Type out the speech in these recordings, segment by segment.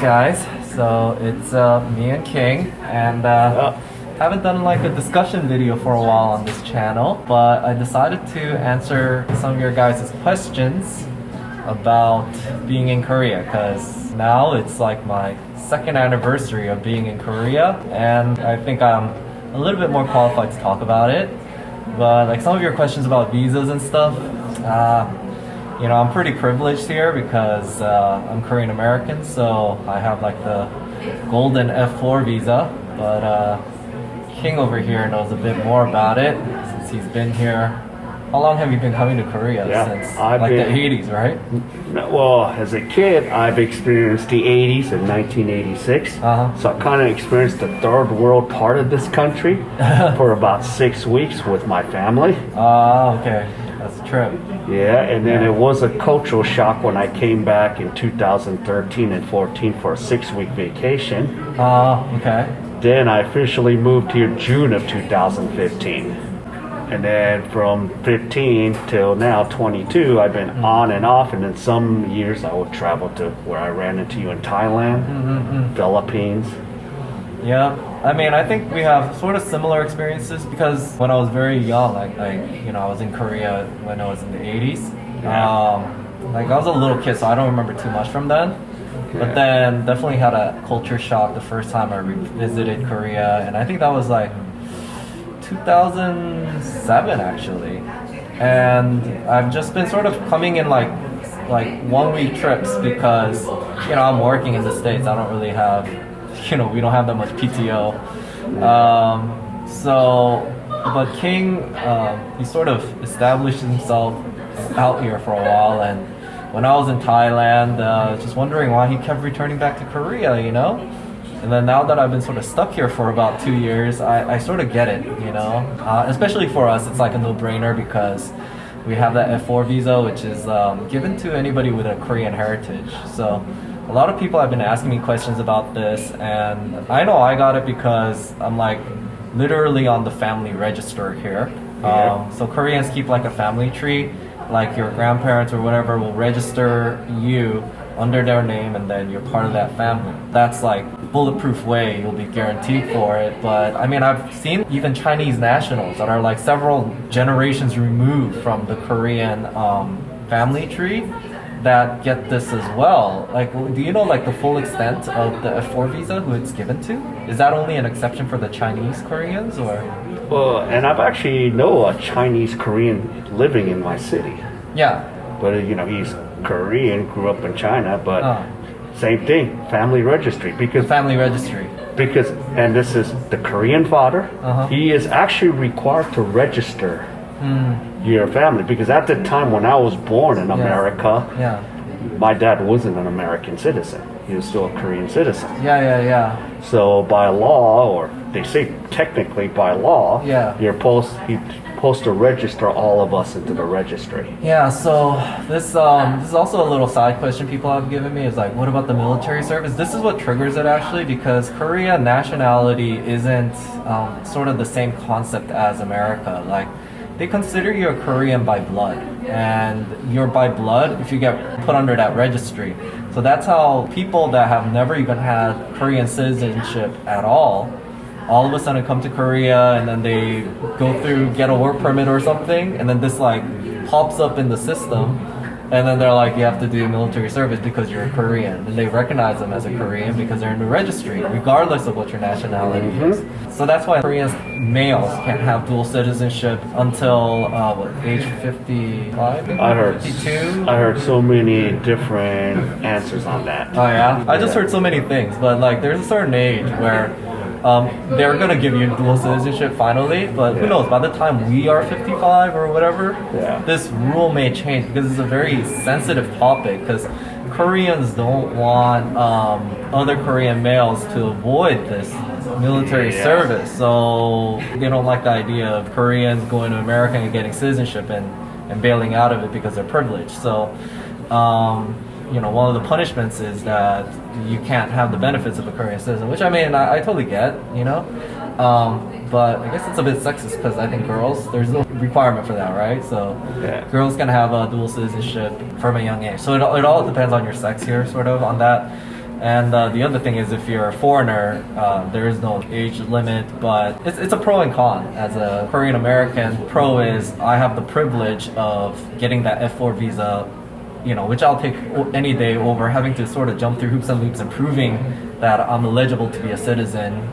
guys. So it's me and King, and haven't done like a discussion video for a while on this channel, but I decided to answer some of your guys' questions about being in Korea, because now it's like my second anniversary of being in Korea, and I think I'm a little bit more qualified to talk about it. But like some of your questions about visas and stuff, you know, I'm pretty privileged here because I'm Korean American, so I have like the golden F4 visa. But King over here knows a bit more about it since he's been here. How long have you been coming to Korea? Since like the 80s, right? Well, as a kid, I've experienced the 80s in 1986. So I kind of experienced the third world part of this country for about 6 weeks with my family. Okay. That's a trip. Yeah, and then it was a cultural shock when I came back in 2013 and 14 for a 6-week vacation. Okay. Then I officially moved here June of 2015. And then from 15 till now, 22, I've been on and off. And then some years I would travel to where I ran into you in Thailand, Philippines. Yeah, I mean, I think we have sort of similar experiences because when I was very young, I was in Korea when I was in the 80s. Like I was a little kid, so I don't remember too much from then. But then definitely had a culture shock the first time I revisited Korea, and I think that was like 2007 actually. And I've just been sort of coming in like 1 week trips because, you know, I'm working in the States. I don't really have, you know, we don't have that much PTO. But King, he sort of established himself out here for a while, and when I was in Thailand, just wondering why he kept returning back to Korea, you know? And then now that I've been sort of stuck here for about 2 years, I sort of get it, you know? Especially for us, it's like a no-brainer because we have that F4 visa, which is given to anybody with a Korean heritage. So a lot of people have been asking me questions about this, and I know I got it because I'm like literally on the family register here. So Koreans keep like a family tree, like your grandparents or whatever will register you under their name, and then you're part of that family. That's like bulletproof way you'll be guaranteed for it. But I mean, I've seen even Chinese nationals that are like several generations removed from the Korean family tree that get this as well. Like, do you know like the full extent of the F4 visa, who it's given to? Is that only an exception for the Chinese Koreans, or? Well, and I've actually know a Chinese Korean living in my city. Yeah. But you know, he's Korean, grew up in China, but same thing, family registry. Because family registry. Because, and this is the Korean father, he is actually required to register your family, because at the time when I was born in America, my dad wasn't an American citizen. He was still a Korean citizen. Yeah. So by law, or they say technically by law, he's supposed to register all of us into the registry. Yeah, so this is also a little side question people have given me, is like, what about the military service? This is what triggers it actually, because Korea nationality isn't sort of the same concept as America. Like, they consider you a Korean by blood, and you're by blood if you get put under that registry. So that's how people that have never even had Korean citizenship at all of a sudden come to Korea, and then they go through, get a work permit or something, and then this like pops up in the system, and then they're like, you have to do military service because you're a Korean, and they recognize them as a Korean because they're in the registry regardless of what your nationality is. So that's why Korean males can't have dual citizenship until age 55? 52? I heard so many different answers on that. Oh yeah? I just heard so many things, but like there's a certain age where they're gonna give you dual citizenship finally, but who knows, by the time we are 55 or whatever, this rule may change, because it's a very sensitive topic, because Koreans don't want other Korean males to avoid this military service, so they don't like the idea of Koreans going to America and getting citizenship and bailing out of it because they're privileged. So you know, one of the punishments is that you can't have the benefits of a Korean citizen, which I mean, I totally get, you know. But I guess it's a bit sexist because I think girls, there's no requirement for that, right? So girls can have a dual citizenship from a young age. So it all depends on your sex here, sort of, on that. And the other thing is, if you're a foreigner, there is no age limit, but it's a pro and con. As a Korean American, pro is I have the privilege of getting that F4 visa, which I'll take any day over having to sort of jump through hoops and loops and proving that I'm eligible to be a citizen,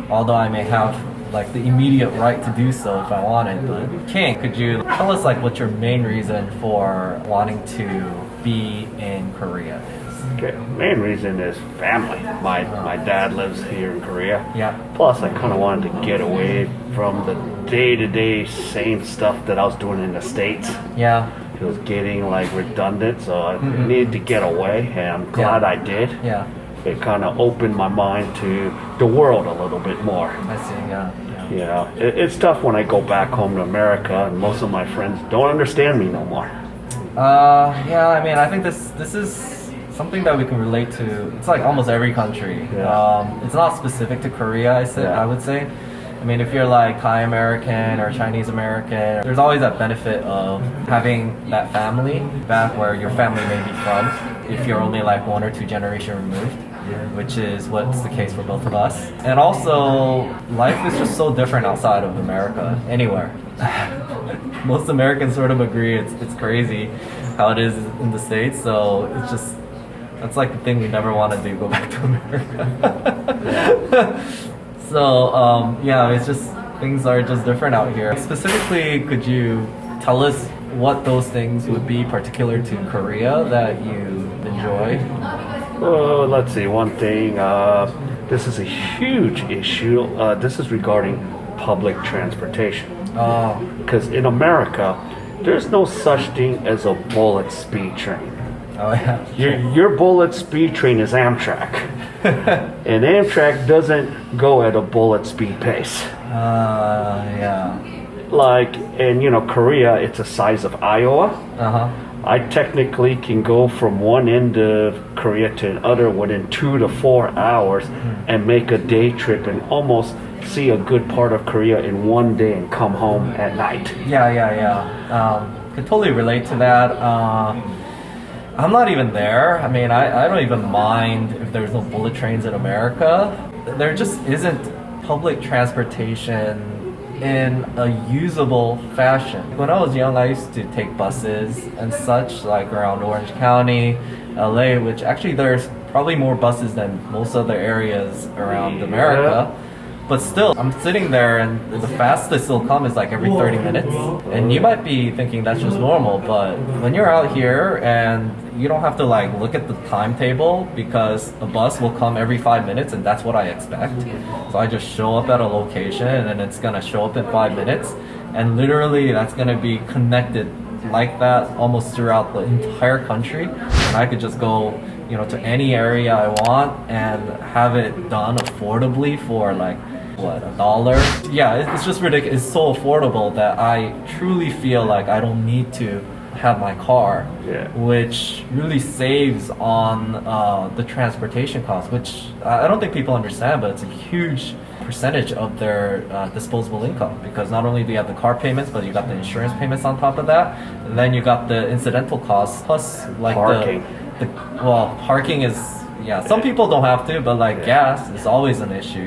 although I may have like the immediate right to do so if I wanted. But King, could you tell us like what your main reason for wanting to be in Korea is? Okay, main reason is family. My dad lives here in Korea. Yeah. Plus, I kind of wanted to get away from the day-to-day same stuff that I was doing in the States. Yeah. It was getting like redundant, so I needed to get away, and I'm glad I did. Yeah. It kind of opened my mind to the world a little bit more. I see. Yeah. It's tough when I go back home to America, and most of my friends don't understand me no more. I mean, I think this is something that we can relate to. It's like almost every country. Yeah. It's not specific to Korea, I would say. I mean, if you're like Thai American or Chinese American, there's always that benefit of having that family back where your family may be from, if you're only like 1 or 2 generations removed, which is what's the case for both of us. And also, life is just so different outside of America, anywhere. Most Americans sort of agree it's crazy how it is in the States, so that's like the thing we never want to do, go back to America. So, it's just, things are just different out here. Specifically, could you tell us what those things would be particular to Korea that you enjoy? Let's see, one thing, this is a huge issue. This is regarding public transportation. Because in America, there's no such thing as a bullet speed train. Oh yeah. Your bullet speed train is Amtrak. And Amtrak doesn't go at a bullet speed pace. Yeah. Like, and Korea, it's the size of Iowa. I technically can go from one end of Korea to another within 2 to 4 hours and make a day trip and almost see a good part of Korea in one day and come home at night. Could totally relate to that. I'm not even there. I mean, I don't even mind if there's no bullet trains in America. There just isn't public transportation in a usable fashion. When I was young, I used to take buses and such, like around Orange County, LA, which actually there's probably more buses than most other areas around America. But still, I'm sitting there and the fastest it'll come is like every 30 minutes. And you might be thinking that's just normal, but when you're out here and you don't have to like look at the timetable because a bus will come every 5 minutes and that's what I expect. So I just show up at a location and it's gonna show up in 5 minutes. And literally that's gonna be connected like that almost throughout the entire country. And I could just go to any area I want and have it done affordably for like $1? Yeah, it's just ridiculous. It's so affordable that I truly feel like I don't need to have my car, which really saves on the transportation costs, which I don't think people understand, but it's a huge percentage of their disposable income, because not only do you have the car payments, but you got the insurance payments on top of that, and then you got the incidental costs plus like parking. Parking is some people don't have to, but like gas is always an issue,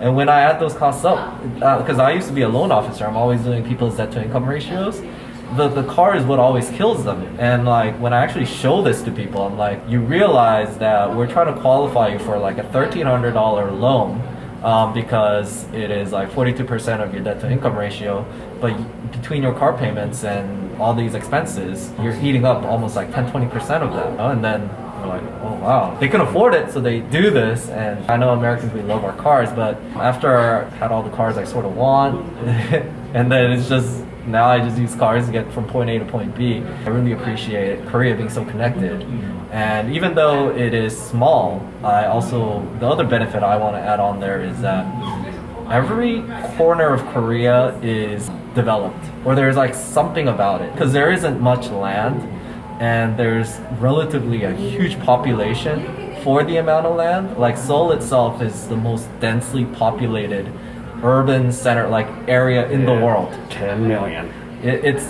And when I add those costs up, because I used to be a loan officer, I'm always doing people's debt to income ratios. The car is what always kills them. And like when I actually show this to people, I'm like, you realize that we're trying to qualify you for like a $1,300 loan because it is like 42% of your debt to income ratio. But between your car payments and all these expenses, you're eating up almost like 10-20% of that. And then we're like, oh wow, they can afford it, so they do this. And I know Americans, we love our cars, but after I had all the cars I sort of want, and then it's just, now I just use cars to get from point A to point B. I really appreciate Korea being so connected. And even though it is small, the other benefit I want to add on there is that every corner of Korea is developed, or there's like something about it, because there isn't much land and there's relatively a huge population for the amount of land. Like Seoul itself is the most densely populated urban center like area in the world. 10 million. It's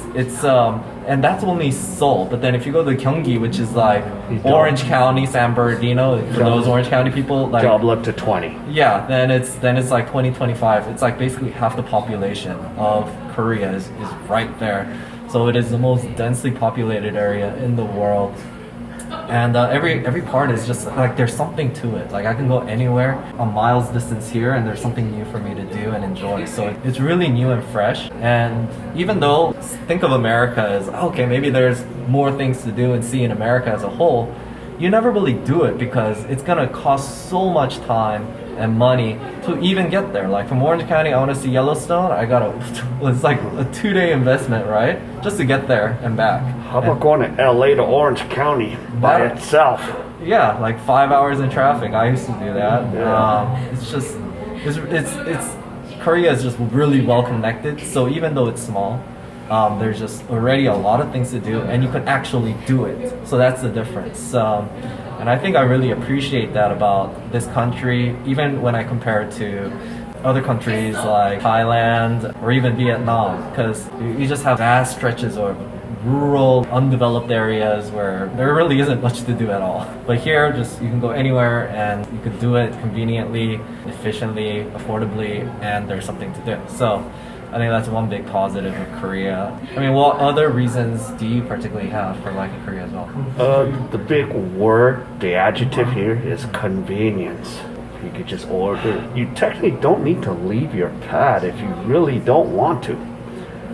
and that's only Seoul. But then if you go to Gyeonggi, which is like Orange County, San Bernardino, for those Orange County people, like double up to 20. yeah, then it's like 2025. It's like basically half the population of Korea is right there. So it is the most densely populated area in the world. And every part is just like there's something to it. Like I can go anywhere a mile's distance here, and there's something new for me to do and enjoy. So it's really new and fresh. And even though think of America as okay, maybe there's more things to do and see in America as a whole, you never really do it because it's gonna cost so much time and money to even get there. Like from Orange County, I want to see Yellowstone. It's like a 2-day investment, right? Just to get there and back. How about going to LA to Orange County by itself? Yeah, like 5 hours in traffic. I used to do that. It's just, it's Korea is just really well connected. So even though it's small, there's just already a lot of things to do, and you can actually do it. So that's the difference. And I think I really appreciate that about this country, even when I compare it to other countries like Thailand or even Vietnam, because you just have vast stretches of rural, undeveloped areas where there really isn't much to do at all. But here, just you can go anywhere and you can do it conveniently, efficiently, affordably, and there's something to do. So I think that's one big positive of Korea. I mean, what other reasons do you particularly have for liking Korea as well? The big word, the adjective here is convenience. You could just order. You technically don't need to leave your pad if you really don't want to.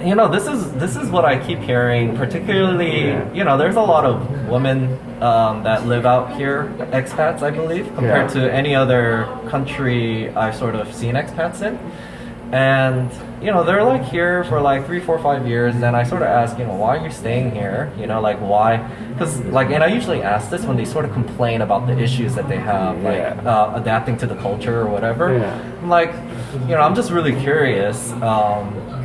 You know, this is what I keep hearing, particularly, you know, there's a lot of women that live out here, expats, I believe, compared to any other country I've sort of seen expats in. And, you know, they're like here for like 3, 4, 5 years. And I sort of ask, you know, why are you staying here? You know, like why? Because like, and I usually ask this when they sort of complain about the issues that they have, like adapting to the culture or whatever. I'm like, you know, I'm just really curious.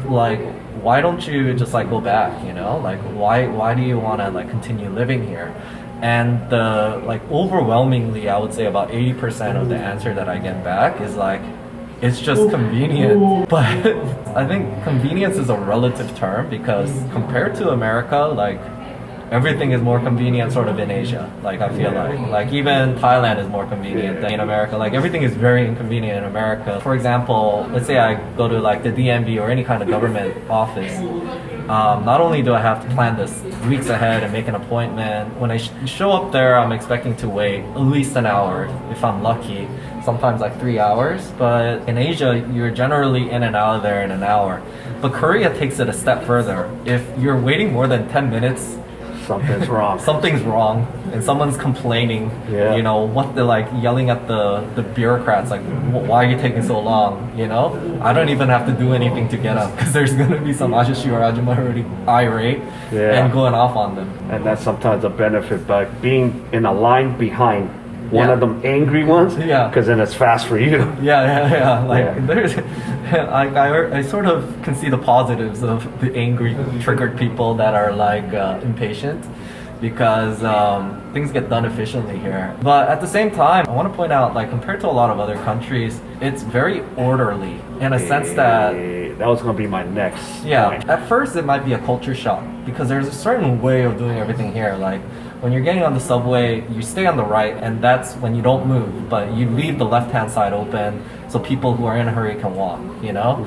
Like, why don't you just like go back? You know, like why do you want to like continue living here? And the like overwhelmingly, I would say about 80% of the answer that I get back is like, it's just convenient. But I think convenience is a relative term because compared to America, like everything is more convenient sort of in Asia. Like I feel like even Thailand is more convenient than in America. Like everything is very inconvenient in America. For example, let's say I go to like the DMV or any kind of government office. Not only do I have to plan this weeks ahead and make an appointment, when I show up there, I'm expecting to wait at least an hour if I'm lucky, sometimes like 3 hours. But in Asia, you're generally in and out of there in an hour. But Korea takes it a step further. If you're waiting more than 10 minutes, something's wrong. Something's wrong, and someone's complaining. You know, what they're like yelling at the bureaucrats, like, why are you taking so long? You know, I don't even have to do anything to get up because there's gonna be some ajashi or ajumma already irate and going off on them. And that's sometimes a benefit by being in a line behind one of them angry ones. Because then it's fast for you. Like there's, I sort of can see the positives of the angry, triggered people that are like impatient, because things get done efficiently here. But at the same time, I want to point out, like compared to a lot of other countries, it's very orderly in a sense that that was going to be my next point. At first it might be a culture shock because there's a certain way of doing everything here. Like when you're getting on the subway, you stay on the right, and that's when you don't move, but you leave the left-hand side open so people who are in a hurry can walk, you know?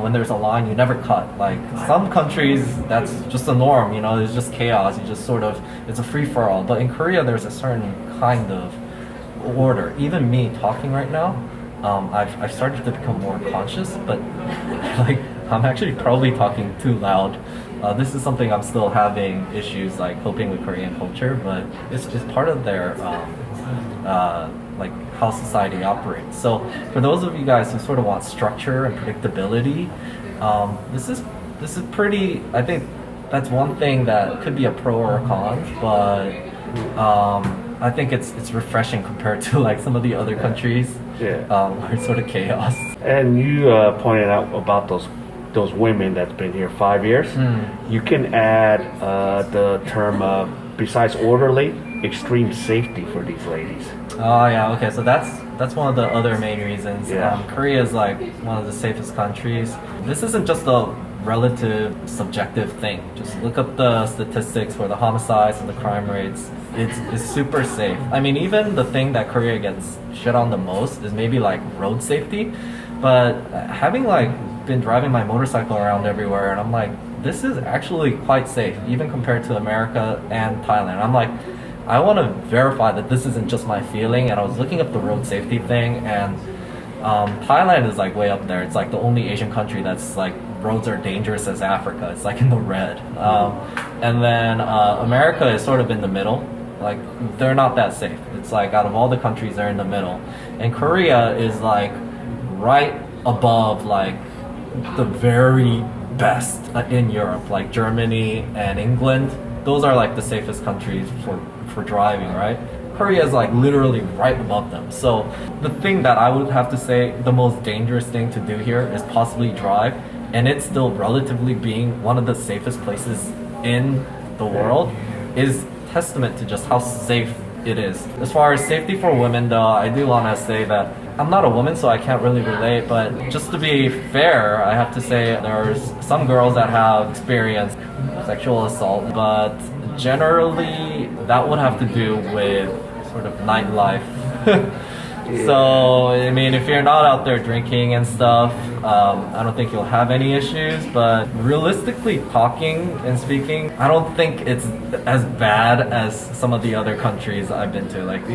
When there's a line, you never cut. Like some countries, that's just the norm, you know, it's just chaos. You just sort of, it's a free-for-all. But in Korea, there's a certain kind of order. Even me talking right now, I've started to become more conscious, but like I'm actually probably talking too loud. This is something I'm still having issues like coping with Korean culture, but it's part of their like how society operates. So for those of you guys who sort of want structure and predictability, this is pretty. I think that's one thing that could be a pro or a con, but I think it's refreshing compared to like some of the other countries where it's sort of chaos. And you pointed out about those women that's been here 5 years. You can add the term besides orderly, extreme safety for these ladies. Oh yeah, okay, so that's one of the other main reasons. Korea is like one of the safest countries. This isn't just a relative subjective thing. Just look up the statistics for the homicides and the crime rates. It's super safe. I mean, even the thing that Korea gets shit on the most is maybe like road safety. But having like been driving my motorcycle around everywhere, and I'm like, this is actually quite safe, even compared to America and Thailand. I'm like, I want to verify that this isn't just my feeling. And I was looking up the road safety thing, and Thailand is like way up there. It's like the only Asian country that's like roads are dangerous as Africa. It's like in the red. And then America is sort of in the middle. Like they're not that safe. It's like out of all the countries, they're in the middle. And Korea is like right above like the very best in Europe, like Germany and England. Those are like the safest countries for driving, right? Korea is like literally right above them. So the thing that I would have to say the most dangerous thing to do here is possibly drive, and it's still relatively being one of the safest places in the world is testament to just how safe it is. As far as safety for women though, I do want to say that I'm not a woman, so I can't really relate, but just to be fair, I have to say there's some girls that have experienced sexual assault, but generally that would have to do with sort of nightlife. So, I mean, if you're not out there drinking and stuff, I don't think you'll have any issues, but realistically talking and speaking, I don't think it's as bad as some of the other countries I've been to. Like,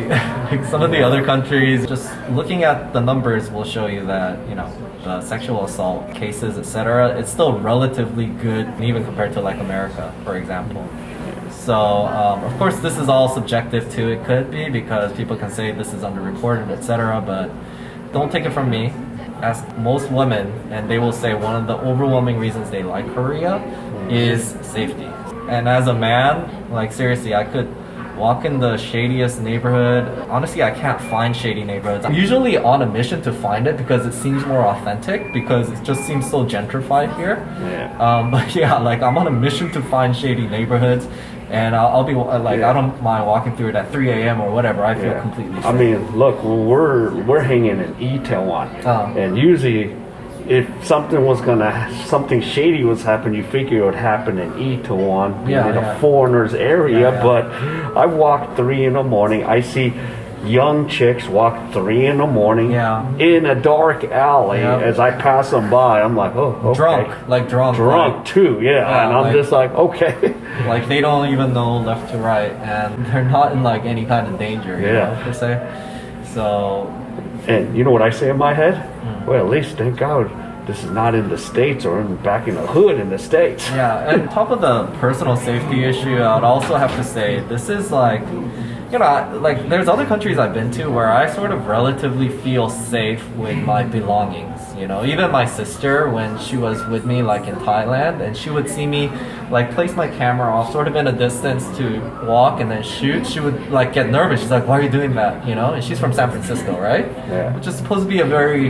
like some of the other countries, just looking at the numbers will show you that, you know, the sexual assault cases, etc., it's still relatively good, even compared to like America, for example. So, of course, this is all subjective too. It could be because people can say this is underreported, etc. But don't take it from me. Ask most women, and they will say one of the overwhelming reasons they like Korea is safety. And as a man, like seriously, I could walk in the shadiest neighborhood. Honestly, I can't find shady neighborhoods. I'm usually on a mission to find it because it seems more authentic, because it just seems so gentrified here. Yeah. But yeah, like I'm on a mission to find shady neighborhoods. And I'll be like, I don't mind walking through it at 3 a.m. or whatever. I feel completely safe. I mean, look, we're hanging in Itaewon, and usually, if something shady was happening, you figure it would happen in Itaewon, in a foreigner's area. But I walk 3 in the morning. I see young chicks walk 3 in the morning in a dark alley. As I pass them by, I'm like, oh, okay. Drunk like, too, and I'm like, just like, okay. Like they don't even know left to right, and they're not in like any kind of danger, you know, per se. So, and you know what I say in my head? Well, at least thank God this is not in the States or back in the hood in the States. Yeah, and on top of the personal safety issue, I'd also have to say this is like, you know, like there's other countries I've been to where I sort of relatively feel safe with my belongings. You know, even my sister, when she was with me like in Thailand, and she would see me like place my camera off sort of in a distance to walk and then shoot, she would like get nervous. She's like, why are you doing that? You know, and she's from San Francisco, right? Yeah. Which is supposed to be a very,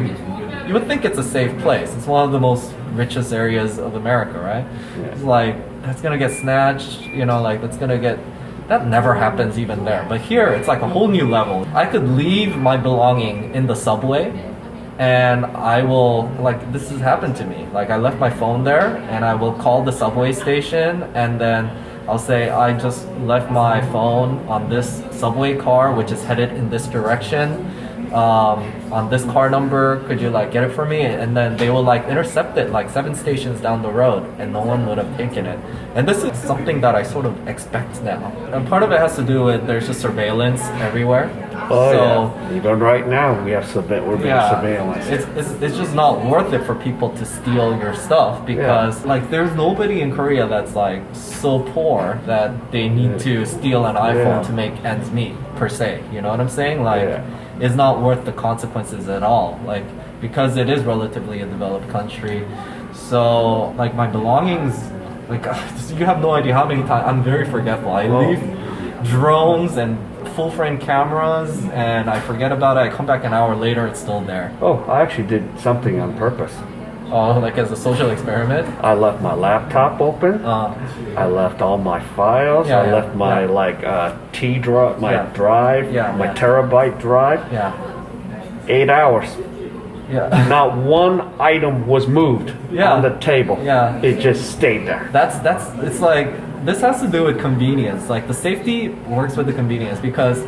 you would think it's a safe place. It's one of the most richest areas of America, right? Yeah. It's like, that's gonna get snatched, you know, like that's gonna get, that never happens even there. But here, it's like a whole new level. I could leave my belonging in the subway, and I will, like, this has happened to me. Like, I left my phone there, and I will call the subway station, and then I'll say, I just left my phone on this subway car, which is headed in this direction. On this car number, could you like get it for me? And then they will like intercept it like 7 stations down the road, and no one would have taken it. And this is something that I sort of expect now. And part of it has to do with there's just surveillance everywhere. Oh, so, yeah. Even right now, we're being surveillance. It's just not worth it for people to steal your stuff, because like there's nobody in Korea that's like so poor that they need to steal an iPhone to make ends meet, per se. You know what I'm saying? Like, it's not worth the consequences at all. Like, because it is relatively a developed country. So like my belongings, like you have no idea how many times I'm very forgetful. I leave drones and full frame cameras, and I forget about it. I come back an hour later, it's still there. Oh, I actually did something on purpose. Oh, like as a social experiment? I left my laptop open. I left all my files. I left my drive, my terabyte drive. 8 hours. Yeah. Not one item was moved Yeah. on the table. Yeah. It just stayed there. That's it's like this has to do with convenience. Like the safety works with the convenience because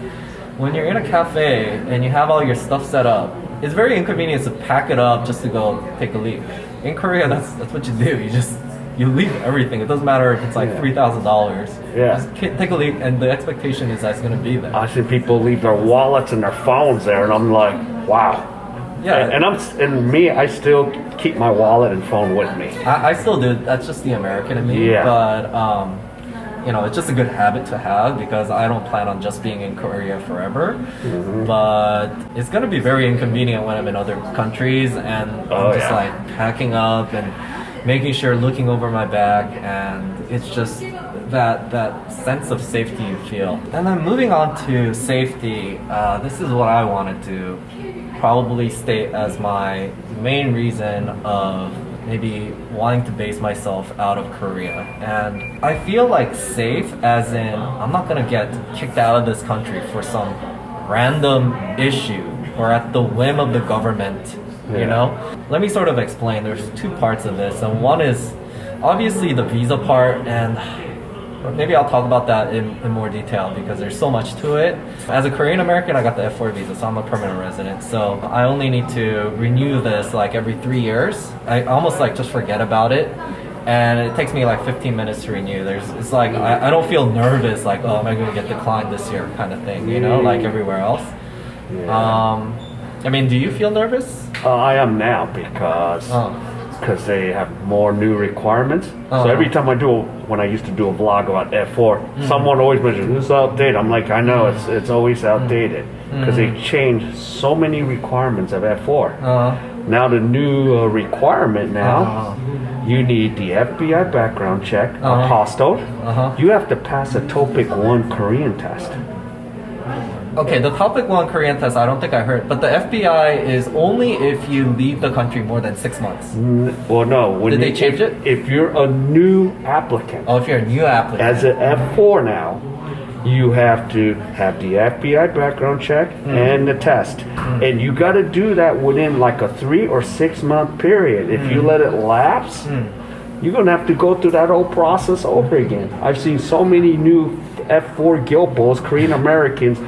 when you're in a cafe and you have all your stuff set up, it's very inconvenient to pack it up just to go take a leak. In Korea, that's what you do. You leave everything. It doesn't matter if it's like Yeah. $3,000. Yeah. Just take a leak, and the expectation is that's going to be there. I see people leave their wallets and their phones there, and I'm like, wow. Yeah. And me, I still keep my wallet and phone with me. I still do. That's just the American in me. Yeah. But it's just a good habit to have because I don't plan on just being in Korea forever. Mm-hmm. But it's gonna be very inconvenient when I'm in other countries and I'm just like packing up and making sure, looking over my back, and it's just that sense of safety you feel. And then moving on to safety, this is what I wanted to probably state as my main reason of maybe wanting to base myself out of Korea. And I feel like safe as in I'm not gonna get kicked out of this country for some random issue or at the whim of the government, you know? Let me sort of explain. There's two parts of this, and one is obviously the visa part, and maybe I'll talk about that in more detail because there's so much to it. As a Korean American, I got the F4 visa, so I'm a permanent resident. So I only need to renew this like every 3 years. I almost like just forget about it. And it takes me like 15 minutes to renew. It's like, I don't feel nervous like, oh, am I going to get declined this year kind of thing, you know, like everywhere else. I mean, do you feel nervous? I am now because they have more new requirements. So every time when I used to do a vlog about F4, someone always mentions this is outdated. I'm like, I know it's always outdated because they changed so many requirements of F4. Now the new requirement now, you need the FBI background check, apostilled. You have to pass a TOPIK 1 Korean test. Okay, the TOPIK 1 Korean test, I don't think I heard, but the FBI is only if you leave the country more than 6 months. Well, no. Did they change it? If you're a new applicant. Oh, if you're a new applicant. As an F4 now, you have to have the FBI background check and the test. And you got to do that within like a 3 or 6 month period. If you let it lapse, you're going to have to go through that whole process over again. I've seen so many new F4 Gilpos, Korean Americans,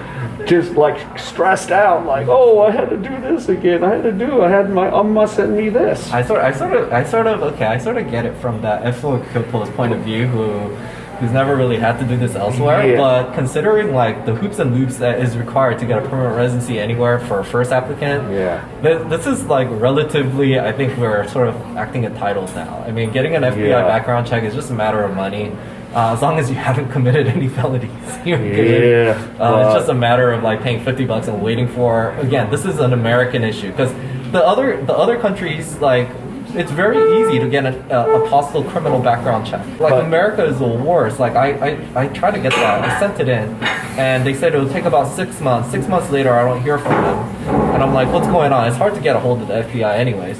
just like stressed out, like, oh, I had to do this again. I had my sent me this. I sort of get it from that F4 Gilpo's point of view, who's never really had to do this elsewhere. But considering like the hoops and loops that is required to get a permanent residency anywhere for a first applicant, this is like relatively, I think we're sort of acting entitled now. I mean, getting an FBI background check is just a matter of money. As long as you haven't committed any felonies, you're good. It's just a matter of like paying $50 and waiting for. Again, this is an American issue because the other countries, like, it's very easy to get an apostille criminal background check. Like America is the worst. Like I tried to get that. I sent it in, and they said it would take about 6 months. 6 months later, I don't hear from them, and I'm like, what's going on? It's hard to get a hold of the FBI, anyways.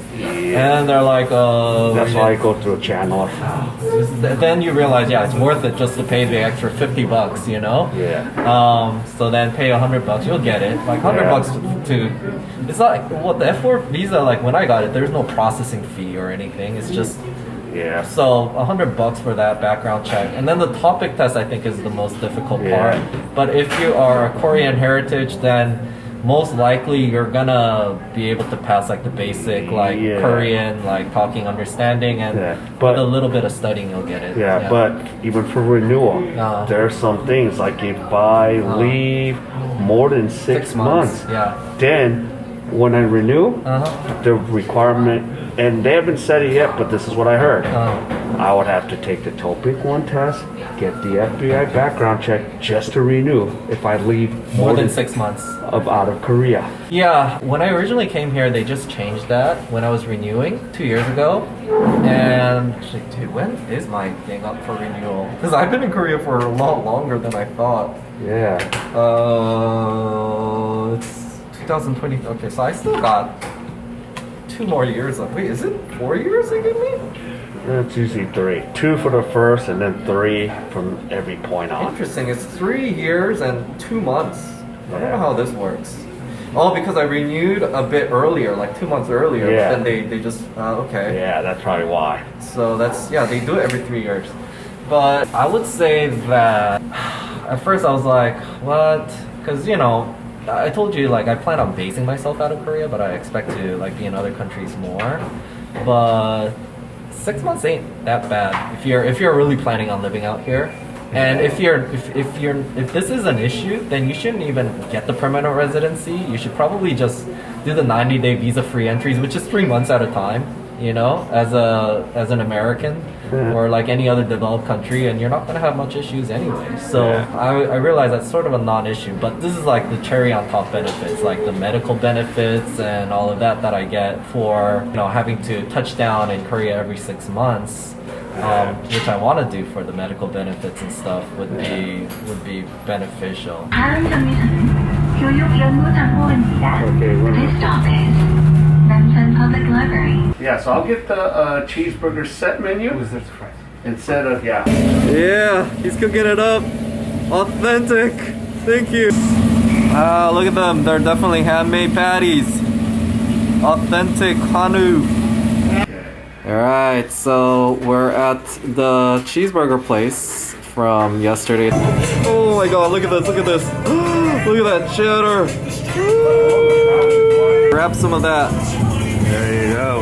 And they're like, that's why I go through a channel. Then you realize, it's worth it just to pay the extra $50, you know? So then pay $100, you'll get it. Like $100 to. It's like the F4 visa. Like when I got it, there's no processing fee or anything. It's just So $100 for that background check, and then the TOPIK test I think is the most difficult part. But if you are a Korean heritage, then most likely you're gonna be able to pass like the basic like Korean like talking understanding, and with a little bit of studying you'll get it. But even for renewal, there are some things like if I leave more than 6 months, then when I renew, the requirement, and they haven't said it yet, but this is what I heard. I would have to take the TOPIK 1 test, get the FBI background check just to renew if I leave more than 6 months out of Korea. When I originally came here, they just changed that when I was renewing 2 years ago. And actually, dude, when is my thing up for renewal? Because I've been in Korea for a lot longer than I thought. It's 2020. Okay, so I still got 2 more years left. Wait, is it 4 years they give me? It's usually 3. 2 for the first, and then 3 from every point on. Interesting. It's 3 years and 2 months. I don't know how this works. Oh, because I renewed a bit earlier, like 2 months earlier. Yeah. But then they just okay. Yeah, that's probably why. So that's yeah, they do it every 3 years. But I would say that at first I was like, what? Because you know, I told you like I plan on basing myself out of Korea, but I expect to like be in other countries more. But 6 months ain't that bad if you're really planning on living out here. And if this is an issue, then you shouldn't even get the permanent residency. You should probably just do the 90-day visa-free entries, which is 3 months at a time. You know, as an American or like any other developed country, and you're not gonna have much issues anyway. So I realize that's sort of a non-issue, but this is like the cherry on top benefits, like the medical benefits and all of that I get for having to touch down in Korea every 6 months. Which I want to do for the medical benefits and stuff would be beneficial. 다음 정류소는 교육연구정보원입니다. Okay, This stop is Namsan Public Library. Yeah, so I'll get the cheeseburger set menu instead of Yeah, he's cooking it up. Authentic. Thank you. Look at them. They're definitely handmade patties. Authentic Hanu. Alright, so we're at the cheeseburger place from yesterday. Oh my god, look at this, look at this. Look at that cheddar. Grab some of that. There you go.